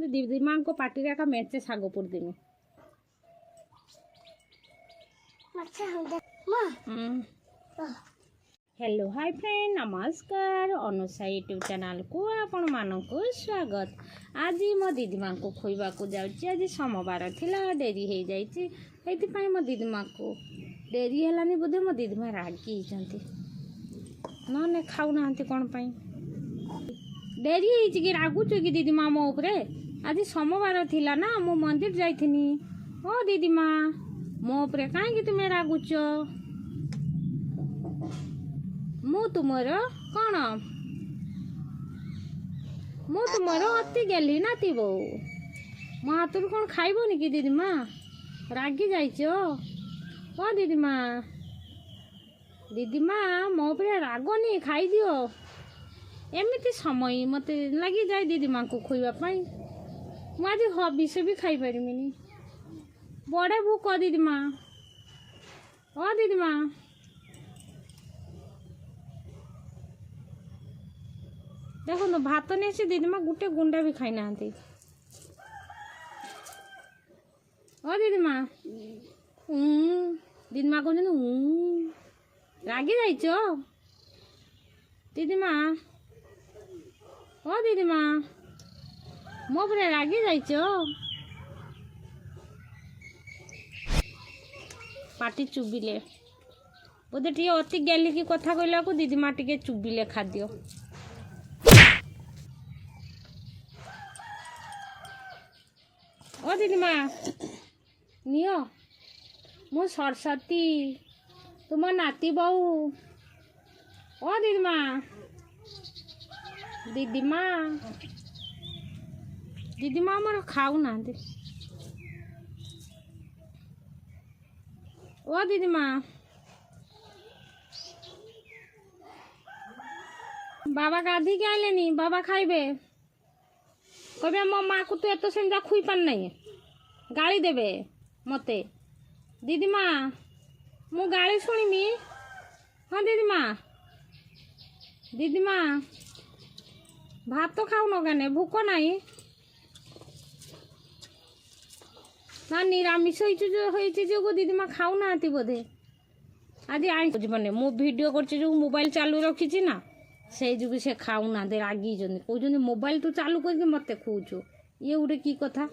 दीदी माँ को पार्टी का Meche saag पोड़देमी hello hi friend नमस्कार अनुषा यूट्यूब चैनल को आपण मानक स्वागत। आज मो दीदी माँ को खोइबा को जाउची। आज सोमवार थिला डेरी हो जाइए मो दीदी माँ को डेरी है बोधे मो दीदी माँ रागी न खाऊ ना कौन पाई डेरी है कि रागुच कि दीदी माँ मो उपरे। आज सोमवार थिला ना मो मंदिर जाइथिनी। ओ दीदी माँ मो उपरे कहीं तुम्हें रागुच मु तुमर कौन मु तुमर अति गेली नाती बो मो हाथ कौन खाइबनी कि दीदी माँ रागी जाइछ। ओ दीदी माँ मो पे रागनी खाई दियो एमती समय मत लगी जाए दीदी माँ को खोवाई मुझे हबिष भी खाई पारिनी बड़े भूक दीदी माँ। ओ दीदी माँ देखो तो भात नहीं से दीदी माँ गोटे गुंडा भी खाई ना। ओ दीदी माँ दीदी माँ कहते रागी जाइछ दीदी माँ। ओ दीदी माँ मो पे रागी जाइछ पाटी चुबिले बोधे टे अति गेली की कथा कहला को दीदी माँ टे चुबिले खाद्य। ओ दीदी माँ नियो मो सरस्वती तुम नाती बहु। ओ दीदी माँ दीदी माँ मोर खाऊ ना। ओ दीदी माँ बाबा गाधी के आइले नी बाबा खाइबे कहे मो माँ को तो एत सेमता खुई पान नहीं गाली देबे मते। दीदी माँ मु गाली शुणिमी। हाँ दीदी माँ भात तो खाऊ न गाने भूक नहीं ना निरामिष जो दीदी माँ खाऊ ना बोधे आज आई बुझे मु वीडियो कर मोबाइल चालू रखी ना से जो से खाऊ ना रागी कहते मोबाइल तू चालू करके मत खुचु ये गोटे की कथा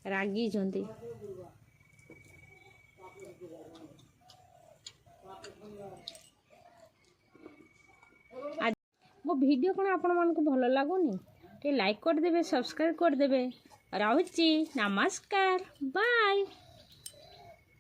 रागी मो वीडियो कौन आपण मानक भल लगुनि टे लाइक करदेवे सब्सक्राइब करदेवे। रहुची नमस्कार बाय।